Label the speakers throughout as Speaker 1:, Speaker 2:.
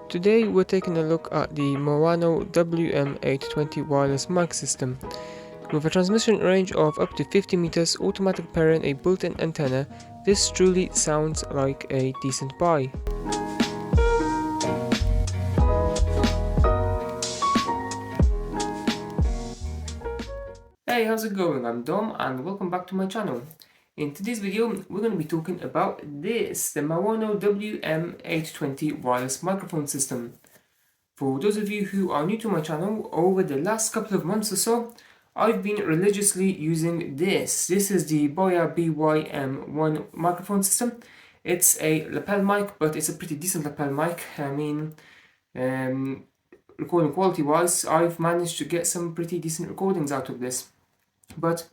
Speaker 1: Today we're taking a look at the Maono WM820 wireless mic system. With a transmission range of up to 50 meters, automatic pairing, a built-in antenna, this truly sounds like a decent buy. Hey, how's it going? I'm Dom and welcome back to my channel. In today's video, we're going to be talking about this, the Maono WM820 wireless microphone system. For those of you who are new to my channel, over the last couple of months or so, I've been religiously using this. This is the Maono WM820 microphone system. It's a lapel mic, but it's a pretty decent lapel mic. I mean, recording quality wise, I've managed to get some pretty decent recordings out of this. But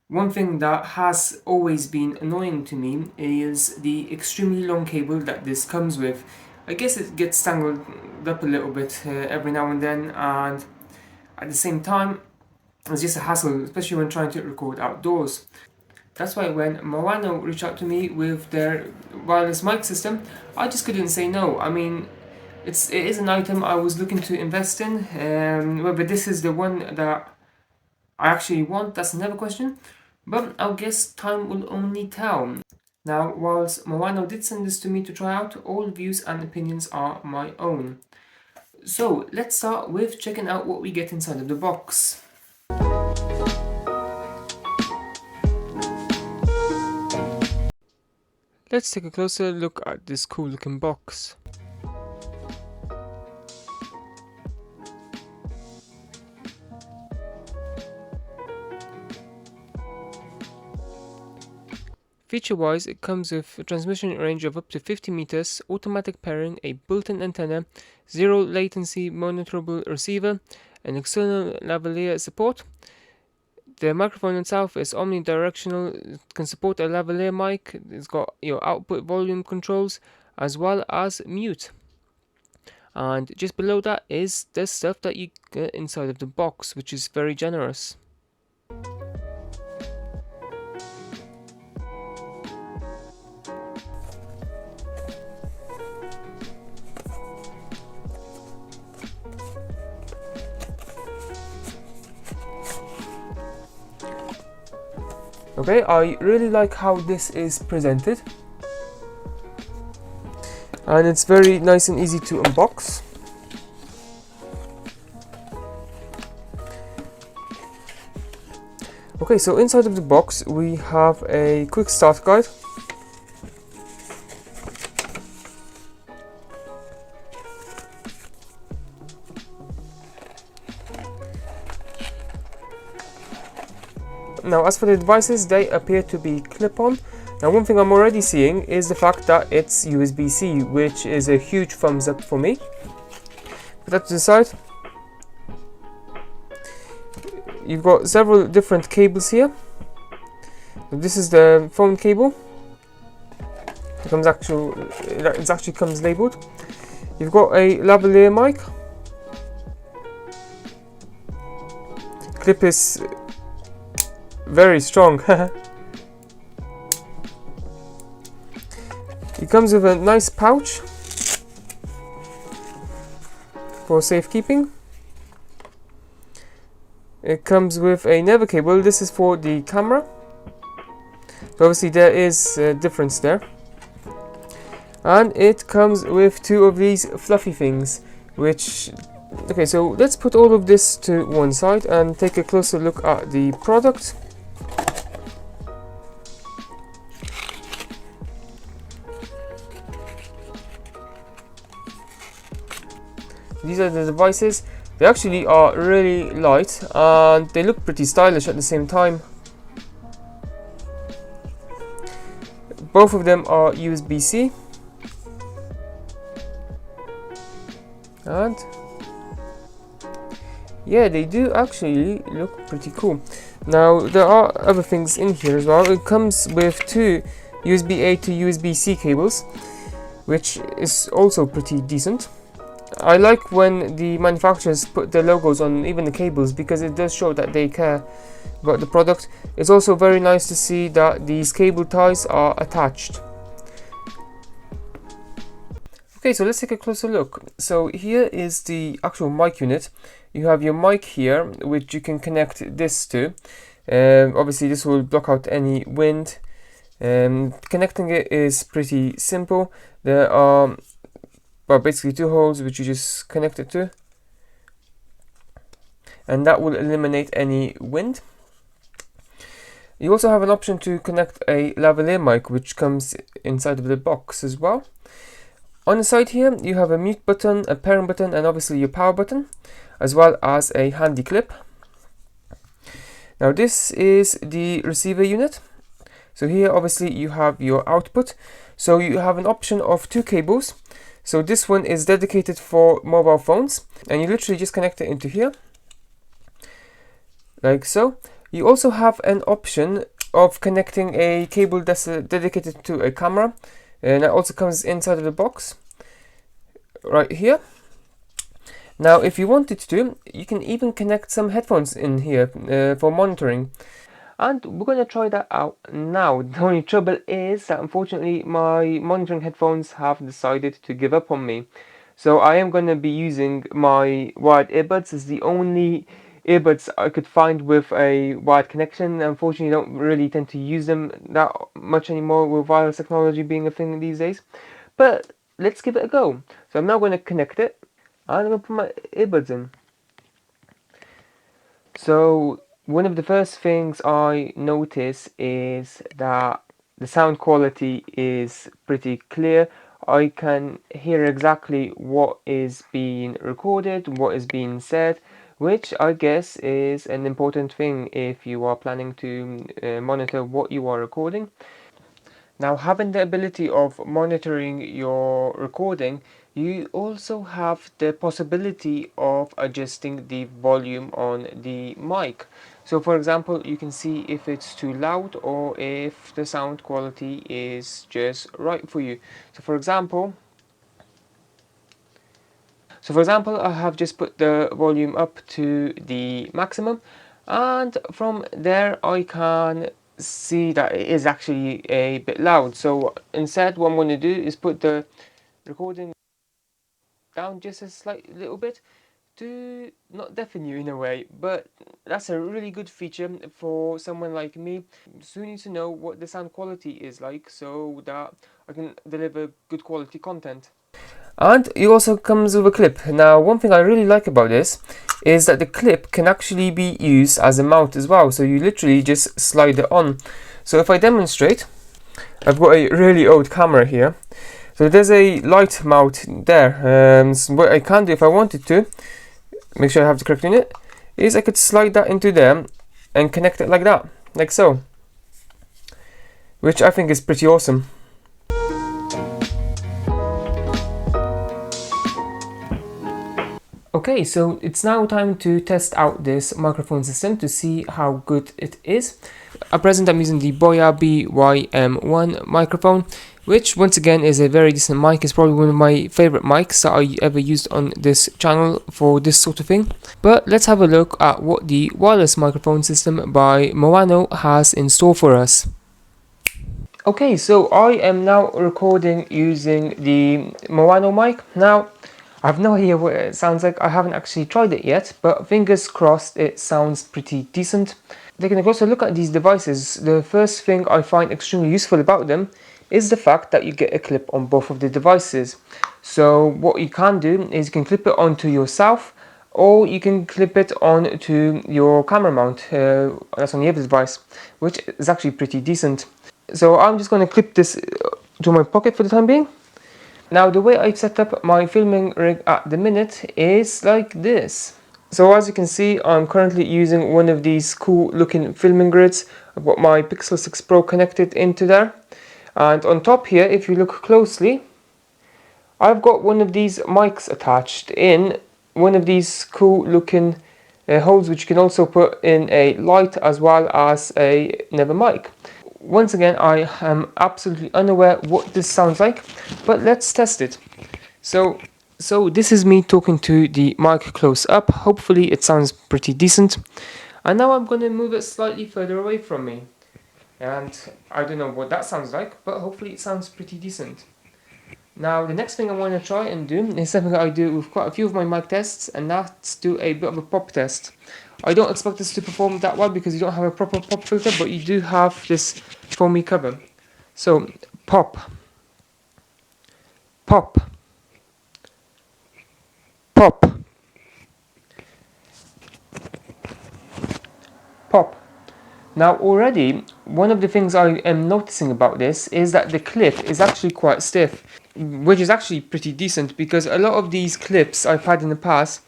Speaker 1: one thing that has always been annoying to me is the extremely long cable that this comes with. I guess it gets tangled up a little bit every now and then, and at the same time it's just a hassle, especially when trying to record outdoors. That's why when Maono reached out to me with their wireless mic system, I just couldn't say no. I mean, it is an item I was looking to invest in. Whether this is the one that I actually want, that's another question, but I guess time will only tell. Now, whilst Maono did send this to me to try out, all views and opinions are my own. So, let's start with checking out what we get inside of the box. Let's take a closer look at this cool looking box. Feature-wise, it comes with a transmission range of up to 50 meters, automatic pairing, a built-in antenna, zero latency monitorable receiver, and external lavalier support. The microphone itself is omnidirectional, it can support a lavalier mic, it's got your output volume controls, as well as mute. And just below that is the stuff that you get inside of the box, which is very generous. Okay, I really like how this is presented, and it's very nice and easy to unbox. Okay, so inside of the box we have a quick start guide. Now, as for the devices, they appear to be clip-on. Now, one thing I'm already seeing is the fact that it's USB-C, which is a huge thumbs up for me. Put that to the side. You've got several different cables here. This is the phone cable. It actually comes labeled. You've got a lavalier mic. Clip is very strong. It comes with a nice pouch for safekeeping. It comes with another cable. This is for the camera. So obviously there is a difference there. And it comes with two of these fluffy things, which... Okay, so let's put all of this to one side and take a closer look at the product. These are the devices. They actually are really light and they look pretty stylish at the same time. Both of them are USB-C. And yeah, they do actually look pretty cool. Now, there are other things in here as well. It comes with two USB-A to USB-C cables, which is also pretty decent. I like when the manufacturers put their logos on even the cables, because it does show that they care about the product. It's also very nice to see that these cable ties are attached. Okay, so let's take a closer look. So here is the actual mic unit. You have your mic here, which you can connect this to. Obviously, this will block out any wind. Connecting it is pretty simple. There are basically two holes which you just connect it to, and that will eliminate any wind. You also have an option to connect a lavalier mic, which comes inside of the box as well. On the side here, you have a mute button, a pairing button, and obviously your power button, as well as a handy clip. Now this is the receiver unit. So here obviously you have your output. So you have an option of two cables. So this one is dedicated for mobile phones, and you literally just connect it into here, like so. You also have an option of connecting a cable that's dedicated to a camera, and that also comes inside of the box right here. Now if you wanted to, you can even connect some headphones in here for monitoring, and we're going to try that out now. The only trouble is that unfortunately my monitoring headphones have decided to give up on me, so I am going to be using my wired earbuds as the only earbuds I could find with a wired connection. Unfortunately, I don't really tend to use them that much anymore, with wireless technology being a thing these days. But let's give it a go. So I'm now going to connect it, and I'm going to put my earbuds in. So one of the first things I notice is that the sound quality is pretty clear. I can hear exactly what is being recorded, what is being said, which I guess is an important thing if you are planning to monitor what you are recording. Now, having the ability of monitoring your recording, you also have the possibility of adjusting the volume on the mic. So for example, you can see if it's too loud or if the sound quality is just right for you. So for example, I have just put the volume up to the maximum, and from there I can see that it is actually a bit loud. So instead, what I'm going to do is put the recording down just a slight little bit to not deafen you in a way, but that's a really good feature for someone like me. So you need to know what the sound quality is like so that I can deliver good quality content. And it also comes with a clip. Now, one thing I really like about this is that the clip can actually be used as a mount as well. So you literally just slide it on. So if I demonstrate, I've got a really old camera here. So there's a light mount there. So what I can do if I wanted to, make sure I have the correct unit, is I could slide that into there and connect it like that, like so. Which I think is pretty awesome. Okay, so it's now time to test out this microphone system to see how good it is. At present I'm using the Maono WM820 microphone, which once again is a very decent mic. It's probably one of my favorite mics that I ever used on this channel for this sort of thing. But let's have a look at what the wireless microphone system by Maono has in store for us. Okay, so I am now recording using the Maono mic. Now, I have no idea what it sounds like. I haven't actually tried it yet, but fingers crossed it sounds pretty decent. Taking a closer look at these devices, the first thing I find extremely useful about them is the fact that you get a clip on both of the devices. So what you can do is you can clip it onto yourself, or you can clip it onto your camera mount that's on the other device, which is actually pretty decent. So I'm just going to clip this to my pocket for the time being. Now the way I've set up my filming rig at the minute is like this. So as you can see, I'm currently using one of these cool looking filming grids. I've got my Pixel 6 Pro connected into there. And on top here, if you look closely, I've got one of these mics attached in one of these cool looking holes, which you can also put in a light as well as another mic. Once again, I am absolutely unaware what this sounds like, but let's test it. So this is me talking to the mic close up. Hopefully it sounds pretty decent. And now I'm going to move it slightly further away from me. And I don't know what that sounds like, but hopefully it sounds pretty decent. Now the next thing I want to try and do is something that I do with quite a few of my mic tests, and that's do a bit of a pop test. I don't expect this to perform that well because you don't have a proper pop filter, but you do have this foamy cover. So pop, pop, pop, pop. Now already, one of the things I am noticing about this is that the clip is actually quite stiff, which is actually pretty decent because a lot of these clips I've had in the past,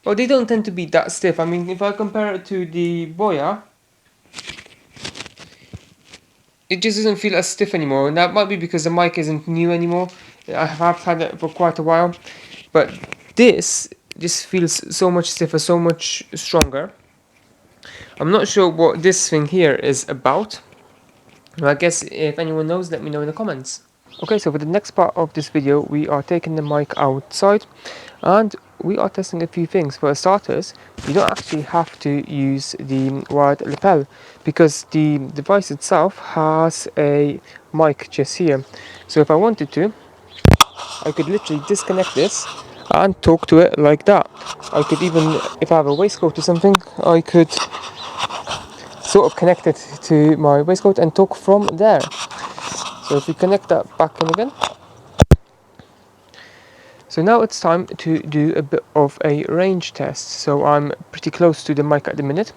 Speaker 1: well, they don't tend to be that stiff. I mean, if I compare it to the Boya, it just doesn't feel as stiff anymore, and that might be because the mic isn't new anymore. I have had it for quite a while, but this just feels so much stiffer, so much stronger. I'm not sure what this thing here is about. I guess if anyone knows, let me know in the comments. Okay, so for the next part of this video, we are taking the mic outside and we are testing a few things. For starters, you don't actually have to use the wired lapel because the device itself has a mic just here. So if I wanted to, I could literally disconnect this and talk to it like that. I could even, if I have a waistcoat or something, I could sort of connect it to my waistcoat and talk from there. So if we connect that back in again. So now it's time to do a bit of a range test. So I'm pretty close to the mic at the minute,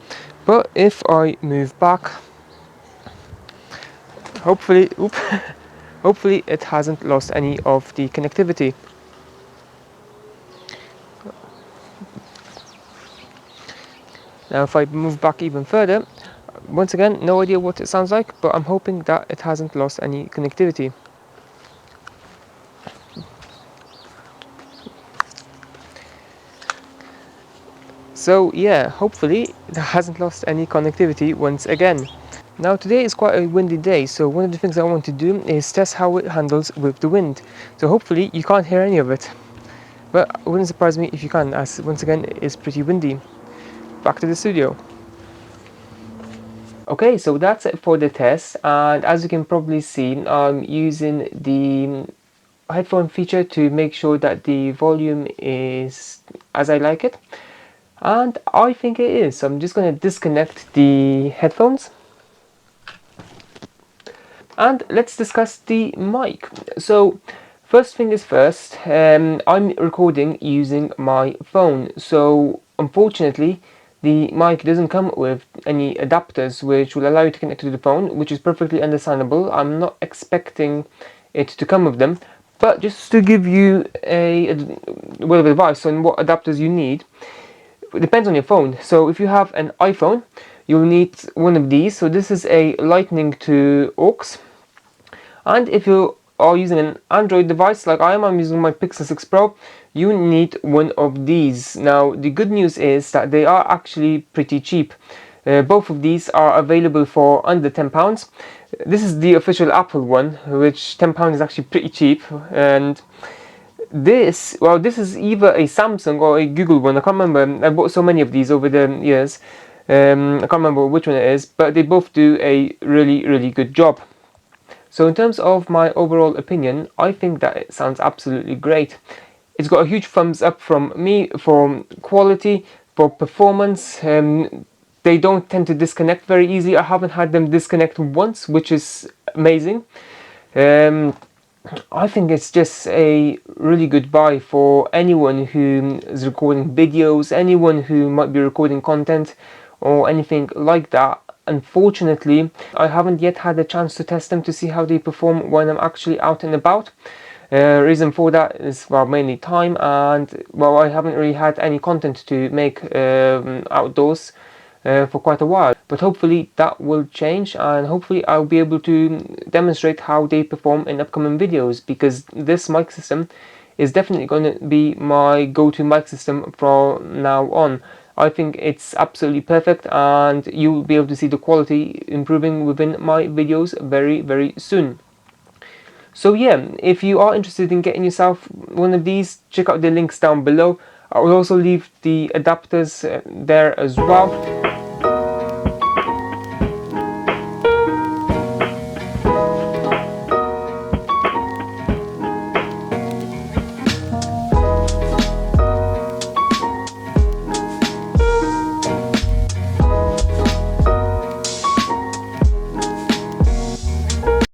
Speaker 1: but if I move back, hopefully, hopefully it hasn't lost any of the connectivity. Now if I move back even further, once again, no idea what it sounds like, but I'm hoping that it hasn't lost any connectivity. So yeah, hopefully it hasn't lost any connectivity once again. Now today is quite a windy day, so one of the things I want to do is test how it handles with the wind. So hopefully you can't hear any of it, but it wouldn't surprise me if you can, as once again it is pretty windy. Back to the studio. Okay, so that's it for the test, and as you can probably see, I'm using the headphone feature to make sure that the volume is as I like it, and I think it is. So I'm just going to disconnect the headphones and let's discuss the mic. So first thing is first, I'm recording using my phone, so unfortunately the mic doesn't come with any adapters which will allow you to connect to the phone, which is perfectly understandable. I'm not expecting it to come with them, but just to give you a word of advice on what adapters you need, it depends on your phone. So if you have an iPhone, you'll need one of these. So this is a lightning to aux, and if you are using an Android device like I am, I'm using my Pixel 6 Pro, you need one of these. Now the good news is that they are actually pretty cheap. Both of these are available for under £10. This is the official Apple one, which £10 is actually pretty cheap. And this, well, this is either a Samsung or a Google one. I can't remember. I bought so many of these over the years. I can't remember which one it is, but they both do a really good job. So in terms of my overall opinion, I think that it sounds absolutely great. It's got a huge thumbs up from me for quality, for performance. They don't tend to disconnect very easily. I haven't had them disconnect once, which is amazing. I think it's just a really good buy for anyone who is recording videos, anyone who might be recording content or anything like that. Unfortunately, I haven't yet had a chance to test them to see how they perform when I'm actually out and about. Reason for that is, well, mainly time, and well, I haven't really had any content to make outdoors for quite a while. But hopefully that will change, and hopefully I'll be able to demonstrate how they perform in upcoming videos, because this mic system is definitely going to be my go-to mic system from now on. I think it's absolutely perfect, and you'll be able to see the quality improving within my videos very soon. So yeah, if you are interested in getting yourself one of these, check out the links down below. I will also leave the adapters there as well.